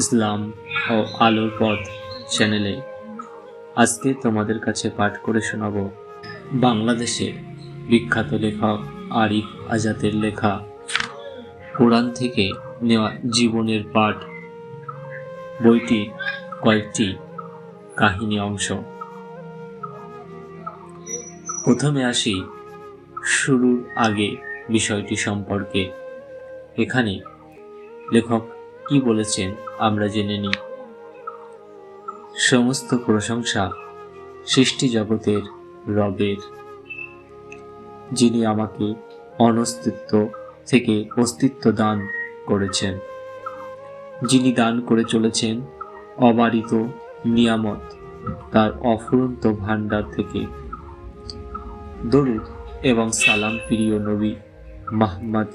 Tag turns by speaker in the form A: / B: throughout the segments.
A: ইসলাম ও আলোর পথ চ্যানেলে আজকে তোমাদের কাছে পাঠ করে শোনাব বাংলাদেশের বিখ্যাত লেখক আরিফ আজাদের লেখা কোরআন থেকে নেওয়া জীবনের পাঠ বইটির কয়েকটি কাহিনী অংশ। প্রথমে আসি শুরুর আগে বিষয়টি সম্পর্কে। এখানে লেখক কি বলেছেন আমরা জেনে নিই। সমস্ত প্রশংসা সৃষ্টি জগতের রবের, যিনি আমাকে অনস্তিত্ব থেকে অস্তিত্ব দান করেছেন, যিনি দান করে চলেছেন অবারিত নিয়ামত তার অফুরন্ত ভান্ডার থেকে। দরুদ এবং সালাম প্রিয় নবী মুহাম্মদ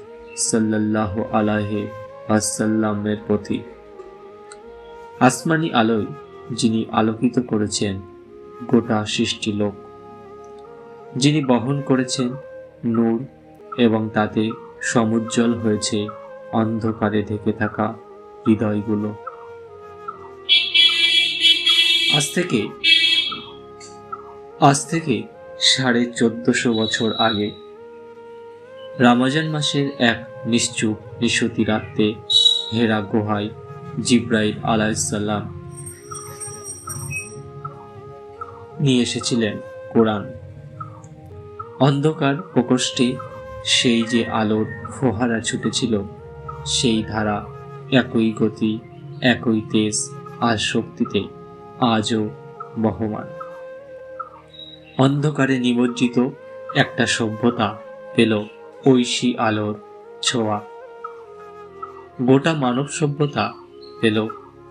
A: সাল্লাল্লাহু আলাইহি ওয়াসাল্লামের প্রতি। আসমানি আলোয় যিনি আলোকিত করেছেন গোটা সৃষ্টি লোক, যিনি বহন করেছেন নূর এবং তাতে সমুজ্জ্বল হয়েছে অন্ধকারে ঢেকে থাকা হৃদয়গুলো। আজ থেকে 1450 বছর আগে রমজান মাসের এক নিশ্চুপ নিশতি রাতে হেরা গুহায় জিবরাইল আলাইহিস সালাম নিয়ে এসেছিলেন কোরআন। অন্ধকার প্রকোষ্ঠে সেই যে আলোর ফোহারা ছুটেছিল, সেই ধারা একই গতি, একই তেজ আর শক্তিতে আজও বহমান। অন্ধকারে নিমজ্জিত একটা সভ্যতা পেল ঐশী আলোর ছোঁয়া। গোটা মানব সভ্যতা পেল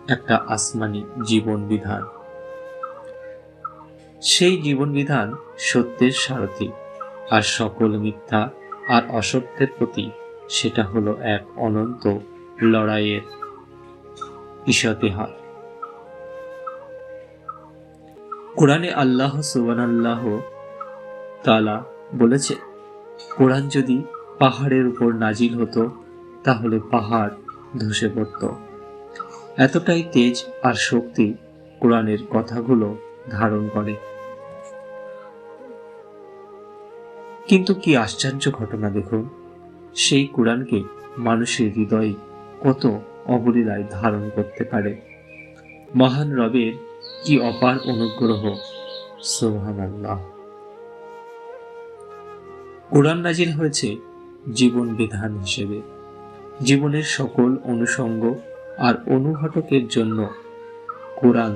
A: একটা আসমানি জীবন বিধান। সেই জীবন বিধান সত্যের সারথি, আর সকল মিথ্যা আর অসত্যের প্রতি সেটা হলো এক অনন্ত লড়াইয়ের ইশতেহার। কোরআনে আল্লাহ সুবহানাহু তাআলা বলেছে, কোরআন যদি পাহাড়ের উপর নাজিল হতো তাহলে পাহাড় ধসে পড়ত। এতটাই তেজ আর শক্তি কোরআনের কথাগুলো ধারণ করে। কিন্তু কি আশ্চর্য ঘটনা দেখুন, সেই কোরআনকে মানুষের হৃদয়ে কত অবলীলায় ধারণ করতে পারে। মহান রবের কি অপার অনুগ্রহ, সুবহানাল্লাহ। কোরআন নাজিল হয়েছে জীবন বিধান হিসেবে, জীবনের সকল অনুষঙ্গ আর অনুঘটকের জন্য কোরআন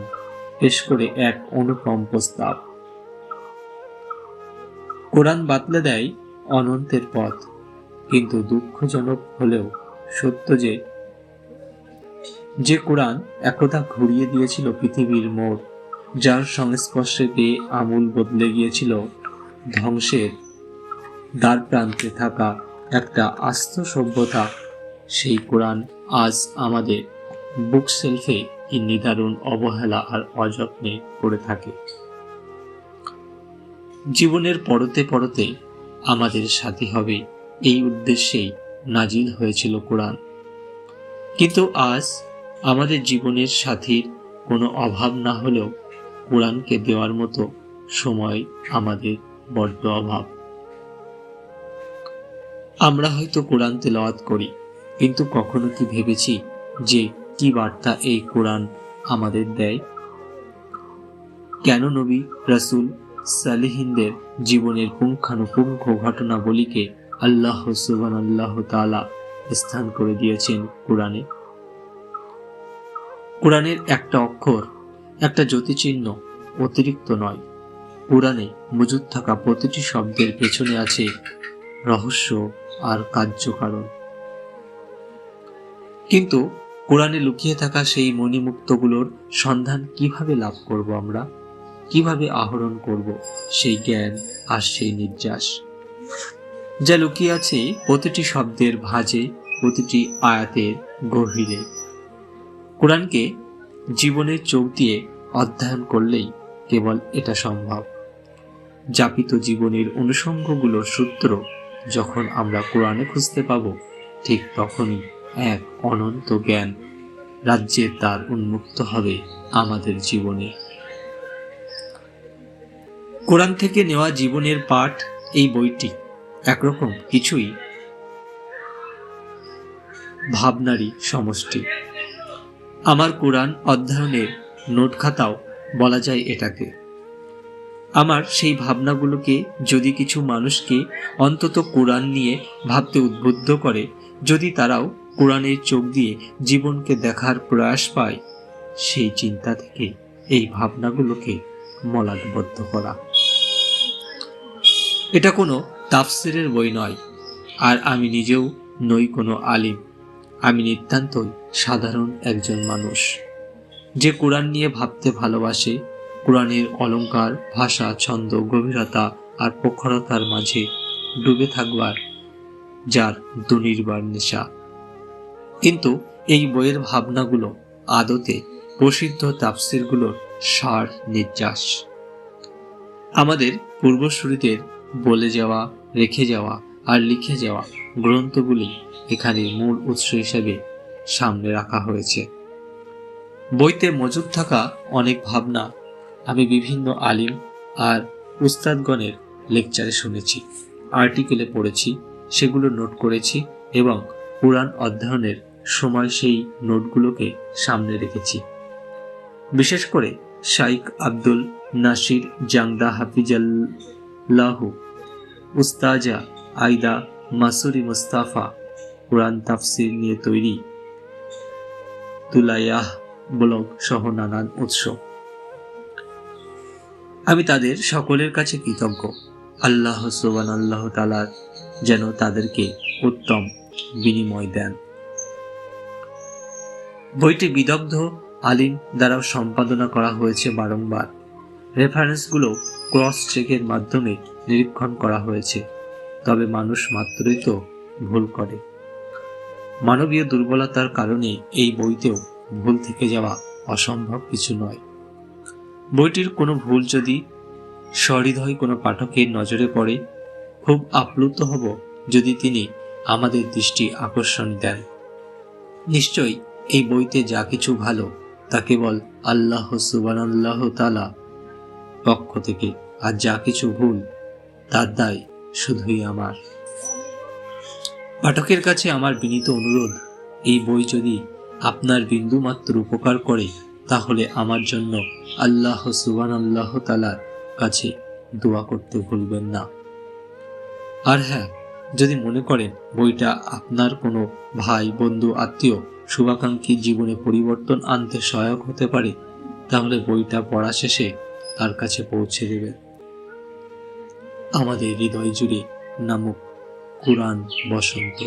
A: পেশ করে এক অনুপম প্রস্তাব। কোরআন বাতলে দেয় অনন্তের পথ, কিন্তু দুঃখজনক হলেও সত্য যে কোরআন একদা ঘুরিয়ে দিয়েছিল পৃথিবীর মোড়, যার সংস্পর্শে পেয়ে আমূল বদলে গিয়েছিল ধ্বংসের দ্বার প্রান্তে থাকা একটা আস্ত সভ্যতা, সেই কোরআন আজ আমাদের বুক সেলফে কি নিদারুণ অবহেলা আর অযত্নে পড়ে থাকে। জীবনের পরতে পরতে আমাদের সাথী হবে, এই উদ্দেশ্যেই নাজিল হয়েছিল কোরআন। কিন্তু আজ আমাদের জীবনের সাথীর কোনো অভাব না হলেও কোরআনকে দেওয়ার মতো সময় আমাদের বড্ড অভাব। আমরা হয়তো কোরআন তেলাওয়াত করি, কিন্তু কখনো কি ভেবেছি যে কি বার্তা এই কোরআন আমাদের দেয়? কেন নবী, রাসূল, সালেহিনদের জীবনের পুঙ্খানুপুঙ্খ ঘটনাবলীকে আল্লাহ সুবহানাহু তাআলা স্থান করে দিয়েছেন কোরআনে? কোরআনের একটা অক্ষর, একটা জ্যোতিচিহ্ন অতিরিক্ত নয়। কোরআনে মজুদ থাকা প্রতিটি শব্দের পেছনে আছে রহস্য আর কার্যকারণ। কিন্তু কোরআনে লুকিয়ে থাকা সেই মণিমুক্তগুলোর সন্ধান কিভাবে লাভ করব আমরা? কিভাবে আহরণ করব সেই জ্ঞান আর সেই নির্যাস, যা লুকিয়ে আছে প্রতিটি শব্দের ভাঁজে, প্রতিটি আয়াতের গভীরে? কোরআনকে জীবনের চোখ দিয়ে অধ্যয়ন করলেই কেবল এটা সম্ভব। যাপিত জীবনের অনুষঙ্গগুলোর সূত্র যখন আমরা কোরআনে খুঁজতে পাব, ঠিক তখনই এক অনন্ত জ্ঞান রাজ্যের দ্বার উন্মুক্ত হবে আমাদের জীবনে। কোরআন থেকে নেওয়া জীবনের পাঠ এই বইটি একরকম কিছুই ভাবনারই সমষ্টি। আমার কোরআন অধ্যয়নের নোট খাতাও বলা যায় এটাকে। আমার সেই ভাবনাগুলোকে যদি কিছু মানুষকে অন্তত কোরআন নিয়ে ভাবতে উদ্বুদ্ধ করে, যদি তারাও কোরআনের চোখ দিয়ে জীবনকে দেখার প্রয়াস পায়, সেই চিন্তা থেকে এই ভাবনাগুলোকে মলাটবদ্ধ করা। এটা কোনো তাফসিরের বই নয়, আর আমি নিজেও নই কোনো আলিম। আমি নিতান্তই সাধারণ একজন মানুষ, যে কোরআন নিয়ে ভাবতে ভালোবাসে, কোরআনের অলংকার, ভাষা, ছন্দ, গভীরতা আর প্রখরতার মাঝে ডুবে থাকবার যার দুনির্বার নেশা। কিন্তু এই বইয়ের ভাবনাগুলো আদতে প্রসিদ্ধ তাফসিরগুলোর সার নির্যাস। আমাদের পূর্বসূরীদের বলে যাওয়া, রেখে যাওয়া আর লিখে যাওয়া গ্রন্থগুলি এখানে মূল উৎস হিসেবে সামনে রাখা হয়েছে। বইতে মজুদ থাকা অনেক ভাবনা আমি বিভিন্ন আলিম আর উস্তাদগণের লেকচারে শুনেছি, আর্টিকেলে পড়েছি, সেগুলো নোট করেছি এবং কোরআন অধ্যয়নের সময় সেই নোটগুলোকে সামনে রেখেছি। বিশেষ করে শাইখ আব্দুল নাসির জাংদা হাফিজাল্লাহু, উস্তাজা আইদা মাসুরি মুস্তাফা কোরআন তাফসির নিয়ে তৈরি তুলায়াহ ব্লগ সহ নানান উৎস। আমি তাদের সকলের কাছে কৃতজ্ঞ। আল্লাহ সুবহানাহু তাআলা যেন তাদেরকে উত্তম বিনিময় দেন। বইটি বিদগ্ধ আলিম দ্বারা সম্পাদনা করা হয়েছে বারংবার। রেফারেন্সগুলো ক্রস চেকের মাধ্যমে নিরীক্ষণ করা হয়েছে। তবে মানুষ মাত্রই তো ভুল করে। মানবীয় দুর্বলতার কারণে এই বইতেও ভুল থেকে যাওয়া অসম্ভব কিছু নয়। বইটির কোনো ভুল যদি সহৃদয় কোনো পাঠকের নজরে পড়ে, খুব আপ্লুত হব যদি তিনি আমাদের দৃষ্টি আকর্ষণ দেন। নিশ্চয়ই এই বইতে যা কিছু ভালো তা কেবল আল্লাহ সুবহানাহু তাআলা পক্ষ থেকে, আর যা কিছু ভুল তার দায় শুধুই আমার। পাঠকের কাছে আমার বিনীত অনুরোধ, এই বই যদি আপনার বিন্দুমাত্র উপকার করে, তাহলে আমার জন্য আল্লাহ সুবহানাহু তাআলার কাছে দোয়া করতে ভুলবেন না। আর হ্যাঁ, যদি মনে করেন বইটা আপনার কোনো ভাই, বন্ধু, আত্মীয়, শুভাকাঙ্ক্ষী জীবনে পরিবর্তন আনতে সহায়ক হতে পারে, তাহলে বইটা পড়া শেষে তার কাছে পৌঁছে দেবেন। আমাদের হৃদয় জুড়ে নামক কোরআন বসন্ত।